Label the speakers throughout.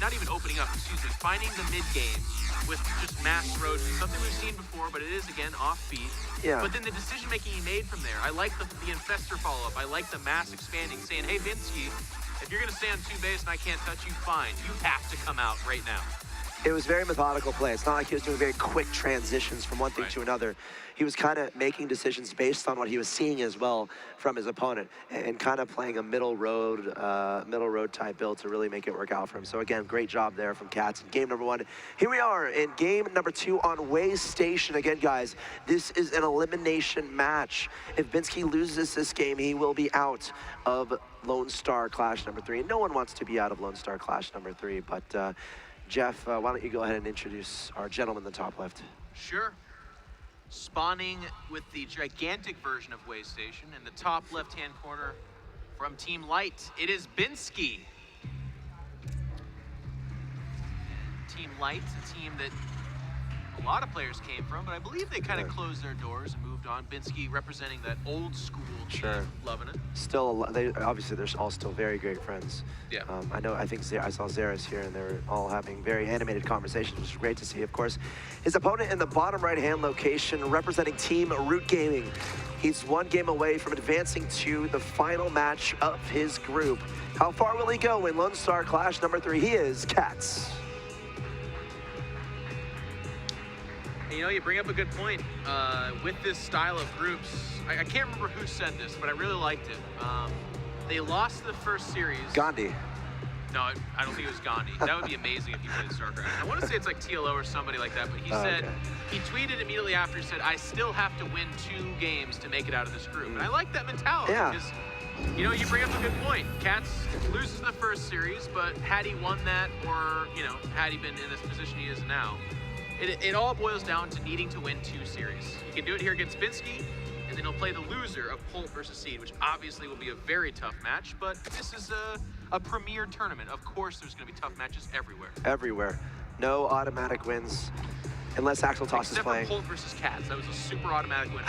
Speaker 1: not even opening up, excuse me, finding the mid game with just mass roach, something we've seen before, but it is again offbeat.
Speaker 2: Yeah.
Speaker 1: But then the decision making he made from there, I like the infestor follow up. I like the mass expanding, saying, hey binski, if you're gonna stay on 2 base and I can't touch you, fine. You have to come out right now.
Speaker 2: It was very methodical play. It's not like he was doing very quick transitions from one thing to another. He was kind of making decisions based on what he was seeing as well from his opponent, and kind of playing a middle road type build to really make it work out for him. So again, great job there from CatZ in game number 1. Here we are in game number 2 on Way Station. Again, guys, this is an elimination match. If binski loses this game, he will be out of Lone Star Clash number 3. And no one wants to be out of Lone Star Clash number 3, but Jeff, why don't you go ahead and introduce our gentleman in the top left?
Speaker 1: Sure. Spawning with the gigantic version of Way Station in the top left-hand corner from Team Light, it is binski. Team Light, a team that a lot of players came from, but I believe they kind of closed their doors and moved on. binski representing that old school team, loving it.
Speaker 2: Still, obviously they're all still very great friends.
Speaker 1: Yeah.
Speaker 2: I think I saw Zeris here, and they're all having very animated conversations, which is great to see. Of course, his opponent in the bottom right-hand location, representing Team Root Gaming. He's 1 game away from advancing to the final match of his group. How far will he go in Lone Star Clash number 3? He is CatZ.
Speaker 1: You know, you bring up a good point. With this style of groups, I can't remember who said this, but I really liked it. They lost the first series.
Speaker 2: Gandhi.
Speaker 1: No, I don't think it was Gandhi. That would be amazing if he played StarCraft. I want to say it's like TLO or somebody like that, but he said, he tweeted immediately after, he said, I still have to win 2 games to make it out of this group. And I like that mentality.
Speaker 2: Yeah.
Speaker 1: Because, you know, you bring up a good point. CatZ loses the first series, but had he won that, or, you know, had he been in this position he is now, it all boils down to needing to win 2 series. You can do it here against binski, and then he'll play the loser of Pult versus Seed, which obviously will be a very tough match, but this is a premier tournament. Of course there's going to be tough matches everywhere.
Speaker 2: Everywhere. No automatic wins, unless Axel Toss is playing.
Speaker 1: Except for Pult versus CatZ. That was a super automatic win.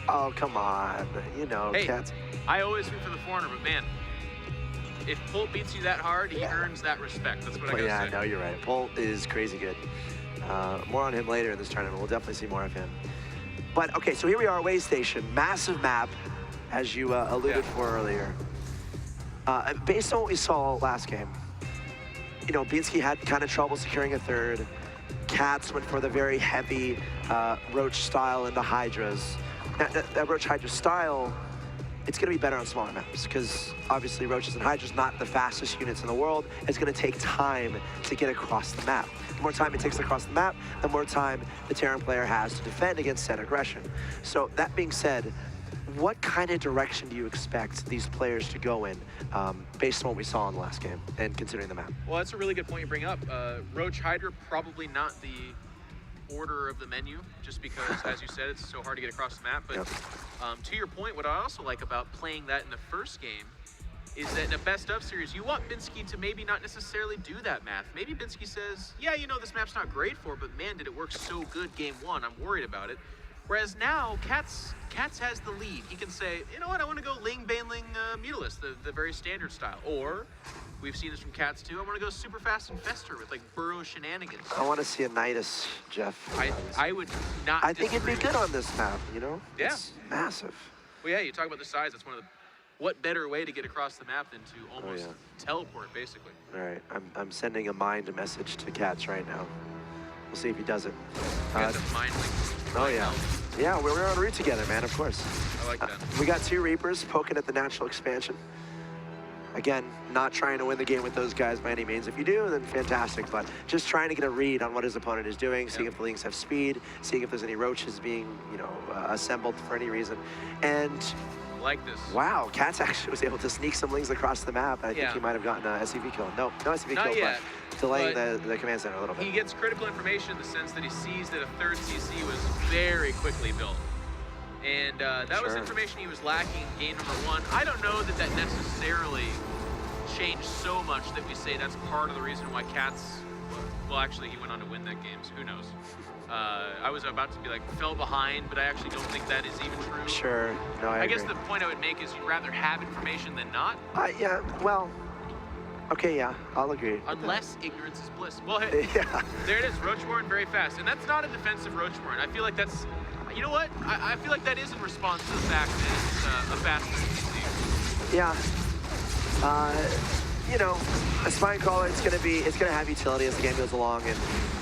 Speaker 2: Oh, come on. You know,
Speaker 1: hey,
Speaker 2: CatZ.
Speaker 1: I always root for the foreigner, but man, if Pult beats you that hard, he earns that respect. That's what I gotta say.
Speaker 2: Yeah, no, you're right. Pult is crazy good. More on him later in this tournament. We'll definitely see more of him. But, okay, so here we are, Way Station. Massive map, as you alluded for earlier. Based on what we saw last game, you know, binski had kind of trouble securing a third. CatZ went for the very heavy Roach style into Hydras. That Roach Hydra style, it's going to be better on smaller maps, because obviously Roaches and Hydras not the fastest units in the world. It's going to take time to get across the map. The more time it takes across the map, the more time the Terran player has to defend against said aggression. So that being said, what kind of direction do you expect these players to go in based on what we saw in the last game and considering the map?
Speaker 1: Well, that's a really good point you bring up. Roach Hydra, probably not the order of the menu, just because, as you said, it's so hard to get across the map. But to your point, what I also like about playing that in the first game is that in a best of series, you want binski to maybe not necessarily do that math. Maybe binski says, yeah, you know, this map's not great for it, but man, did it work so good game 1, I'm worried about it. Whereas now, CatZ has the lead. He can say, you know what, I want to go Ling, Baneling, Mutalist, the very standard style. Or, we've seen this from CatZ too, I want to go super fast Infestor with like burrow shenanigans.
Speaker 2: I want to see a Nidus, Jeff.
Speaker 1: I would not
Speaker 2: I think it'd be good on this map, you know?
Speaker 1: Yeah.
Speaker 2: It's massive.
Speaker 1: Well, yeah, you talk about the size, that's one of the, what better way to get across the map than to almost teleport, basically.
Speaker 2: All right, I'm sending a mind message to CatZ right now. We'll see if he does it.
Speaker 1: Mind link.
Speaker 2: Oh, yeah. Yeah, we're on route together, man, of course.
Speaker 1: I like that.
Speaker 2: We got 2 Reapers poking at the natural expansion. Again, not trying to win the game with those guys by any means. If you do, then fantastic, but just trying to get a read on what his opponent is doing, seeing if the Lings have speed, seeing if there's any Roaches being, you know, assembled for any reason. And
Speaker 1: like this.
Speaker 2: Wow, CatZ actually was able to sneak some Lings across the map. I think he might have gotten a SCV kill. No SCV
Speaker 1: Not
Speaker 2: kill,
Speaker 1: yet,
Speaker 2: but delaying the command center a little bit.
Speaker 1: He gets critical information in the sense that he sees that a third CC was very quickly built. And that was information he was lacking in game number 1. I don't know that that necessarily changed so much that we say that's part of the reason why CatZ, well, actually, he went on to win that game, so who knows? I was about to be like, fell behind, but I actually don't think that is even true.
Speaker 2: Sure, no, I agree.
Speaker 1: guess the point I would make is you'd rather have information than not.
Speaker 2: Yeah, well, Okay, yeah, I'll agree.
Speaker 1: Unless ignorance is bliss. Well, hey,
Speaker 2: Yeah.
Speaker 1: there it is, Roachborn very fast. And that's not a defensive Roachborn. I feel like that's, you know what? I feel like that is in response to the fact that it's a faster PC.
Speaker 2: Yeah. You know, a spine crawler, it's gonna have utility as the game goes along, and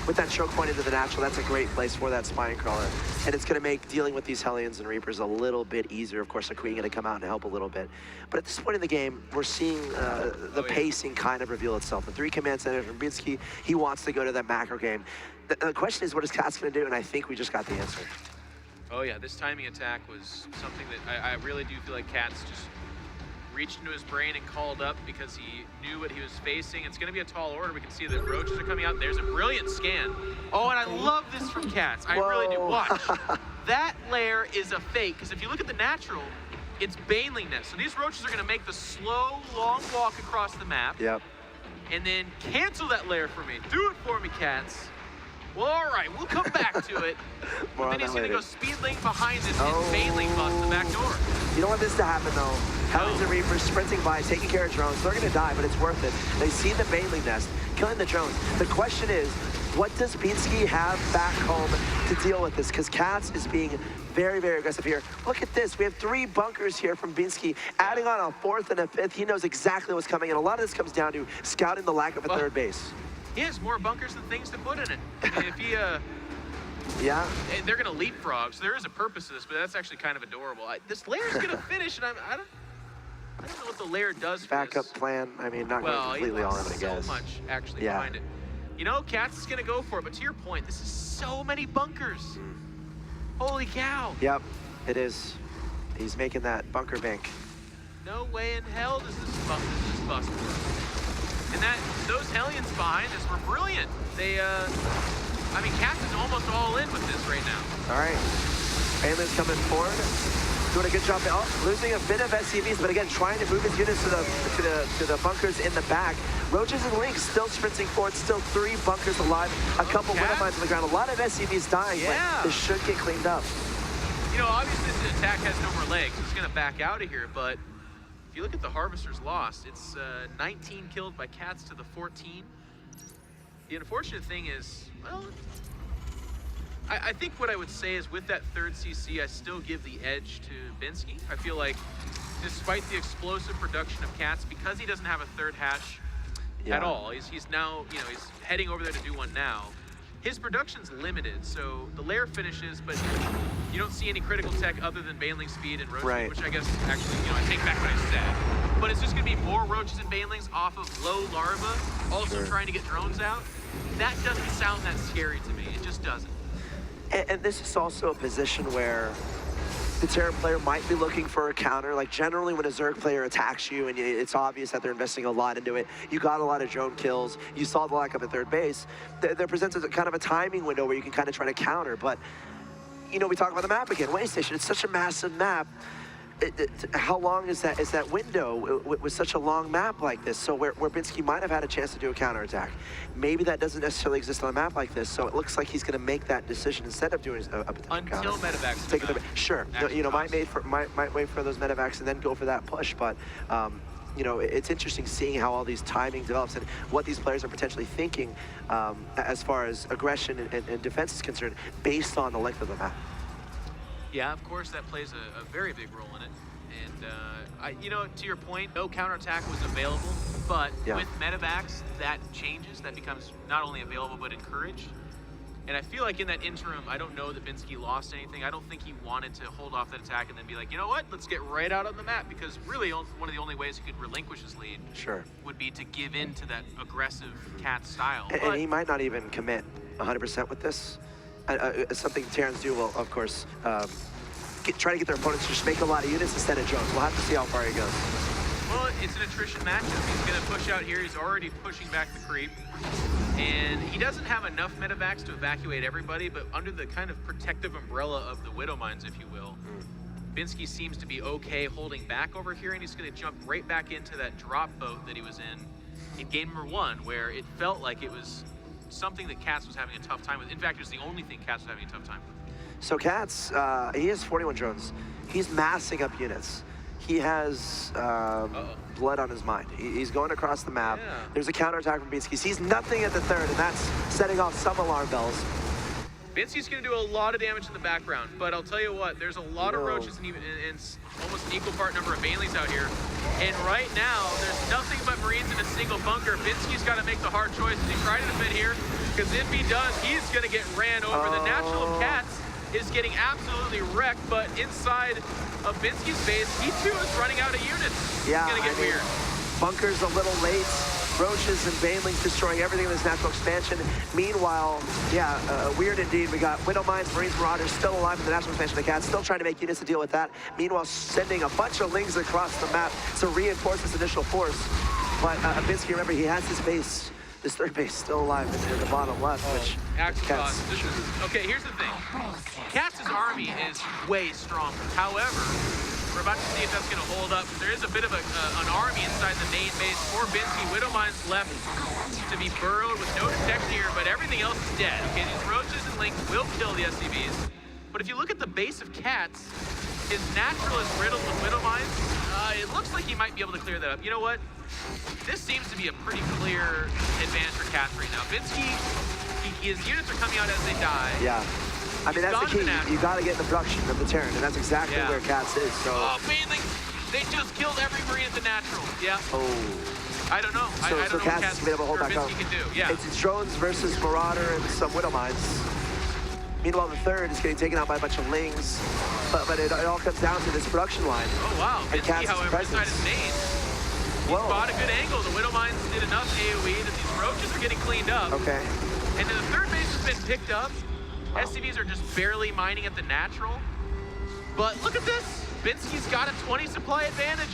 Speaker 2: with that choke point into the natural, that's a great place for that spine crawler. And it's gonna make dealing with these Hellions and Reapers a little bit easier. Of course, the Queen gonna come out and help a little bit. But at this point in the game, we're seeing the pacing kind of reveal itself. The 3 command center from binski, he wants to go to that macro game. The question is, what is CatZ gonna do? And I think we just got the answer.
Speaker 1: Oh yeah, this timing attack was something that I really do feel like CatZ just reached into his brain and called up because he knew what he was facing. It's going to be a tall order. We can see the roaches are coming out. There's a brilliant scan. Oh, and I love this from CatZ. I really do. Watch. That lair is a fake, because if you look at the natural, it's baneliness. So these roaches are going to make the slow, long walk across the map.
Speaker 2: Yep.
Speaker 1: And then cancel that lair for me. Do it for me, CatZ. Well, all right, we'll come back to it. But then he's going to go speedling behind this and baneling bust the back door.
Speaker 2: You don't want this to happen, though. Hellions and Reapers sprinting by, taking care of drones. They're going to die, but it's worth it. They see the baneling nest, killing the drones. The question is, what does binski have back home to deal with this? Because CatZ is being very, very aggressive here. Look at this. We have 3 bunkers here from binski, adding on a 4th and a 5th. He knows exactly what's coming, and a lot of this comes down to scouting the lack of a third base.
Speaker 1: He has more bunkers than things to put in it. I mean, if he,
Speaker 2: yeah.
Speaker 1: They're going to leapfrog, so there is a purpose to this, but that's actually kind of adorable. This lair's going to finish, and I don't know what the lair does for
Speaker 2: Backup
Speaker 1: this.
Speaker 2: plan. I mean, not going completely all in, I guess.
Speaker 1: So much actually behind it. You know, CatZ is going to go for it, but to your point, this is so many bunkers. Holy cow.
Speaker 2: Yep, it is. He's making that bunker bank.
Speaker 1: No way in hell does this bust work. And those Hellions behind us were brilliant. They, I mean, CatZ is almost all in with this right now.
Speaker 2: All right, Banelin's coming forward, doing a good job. Oh, losing a bit of SCVs, but again, trying to move his units to the bunkers in the back. Roaches and Lynx still sprinting forward, still 3 bunkers alive, a couple widow mines on the ground, a lot of SCVs dying, but this should get cleaned up.
Speaker 1: You know, obviously this attack has no more legs. It's going to back out of here, but if you look at the Harvester's loss, it's 19 killed by CatZ to the 14. The unfortunate thing is, well, I think what I would say is with that 3rd CC, I still give the edge to binski. I feel like despite the explosive production of CatZ, because he doesn't have a 3rd hash at all, he's now, you know, he's heading over there to do one now. His production's limited, so the lair finishes, but you don't see any critical tech other than baneling speed and roach, which I guess actually, you know, I take back what I said. But it's just gonna be more roaches and banelings off of low larva, also trying to get drones out. That doesn't sound that scary to me. It just doesn't.
Speaker 2: And this is also a position where the Terran player might be looking for a counter. Like generally when a Zerg player attacks you and it's obvious that they're investing a lot into it, you got a lot of drone kills, you saw the lack of a 3rd base, there presents a kind of a timing window where you can kind of try to counter. But, you know, we talk about the map again, Way Station, it's such a massive map. How long is that window with such a long map like this? So where binski might have had a chance to do a counterattack. Maybe that doesn't necessarily exist on a map like this, so it looks like he's going to make that decision instead of doing a potential
Speaker 1: until
Speaker 2: counter.
Speaker 1: medevacs
Speaker 2: Sure, you know, might wait for those medevacs and then go for that push, but you know, it's interesting seeing how all these timing develops and what these players are potentially thinking as far as aggression and defense is concerned based on the length of the map.
Speaker 1: Yeah, of course, that plays a very big role in it. And, you know, to your point, no counterattack was available, but with medevacs, that changes. That becomes not only available, but encouraged. And I feel like in that interim, I don't know that binski lost anything. I don't think he wanted to hold off that attack and then be like, you know what, let's get right out on the map, because really one of the only ways he could relinquish his lead would be to give in to that aggressive CatZ style.
Speaker 2: And he might not even commit 100% with this. Something Terrans do will, of course, try to get their opponents to just make a lot of units instead of drones. We'll have to see how far he goes.
Speaker 1: Well, it's an attrition matchup. He's going to push out here. He's already pushing back the creep. And he doesn't have enough medevacs to evacuate everybody, but under the kind of protective umbrella of the Widow Mines, if you will, binski seems to be okay holding back over here, and he's going to jump right back into that drop boat that he was in game number 1, where it felt like it was something that CatZ was having a tough time with. In fact, it was the only thing CatZ was having a tough time with.
Speaker 2: So CatZ, he has 41 drones. He's massing up units. he has blood on his mind. He's going across the map.
Speaker 1: Yeah.
Speaker 2: There's a counterattack from Binski. Sees nothing at the third, and that's setting off some alarm bells.
Speaker 1: Binski's going to do a lot of damage in the background, but I'll tell you what, there's a lot of roaches and almost an equal part number of Bailey's out here. And right now, there's nothing but Marines in a single bunker. Binski's got to make the hard choice. He's trying to defend here, because if he does, he's going to get ran over. The natural of CatZ is getting absolutely wrecked, but inside of Binski's base, he too is running out of units.
Speaker 2: Yeah,
Speaker 1: it's going to get weird.
Speaker 2: Bunker's a little late. Roaches and Banelings destroying everything in this natural expansion. Meanwhile, yeah, weird indeed. We got Widow Mines, Marines, Marauders still alive in the natural expansion of CatZ, still trying to make units to deal with that. Meanwhile, sending a bunch of Lings across the map to reinforce this initial force. But Binski, remember, he has his base, his third base still alive in the bottom left, which CatZ.
Speaker 1: Okay, here's the thing. CatZ's army is way stronger. However, we're about to see if that's going to hold up. There is a bit of an army inside the main base for Binski. Widow Mines left to be burrowed with no detection here, but everything else is dead. Okay, these roaches and Lings will kill the SCVs. But if you look at the base of CatZ, his natural is riddled with Widow Mines. It looks like he might be able to clear that up. You know what? This seems to be a pretty clear advantage for CatZ right now. Binski, his units are coming out as they die.
Speaker 2: Yeah. I mean, that's the key. You got to get the production of the Terran, and that's exactly where CatZ is. So.
Speaker 1: Oh, Baneling, they just killed every Marine at the natural. Yeah.
Speaker 2: Oh.
Speaker 1: I don't know. I don't know what
Speaker 2: CatZ is able to hold back up.
Speaker 1: Can do. Yeah.
Speaker 2: It's drones versus Marauder and some Widow Mines. Meanwhile, the third is getting taken out by a bunch of Lings, but it all comes down to this production line.
Speaker 1: Oh wow. Binski, however, inside his main, he spot a good angle. The Widow Mines did enough AoE that these roaches are getting cleaned up.
Speaker 2: Okay.
Speaker 1: And then the third base has been picked up. SCVs are just barely mining at the natural. But look at this. Binski's got a 20 supply advantage.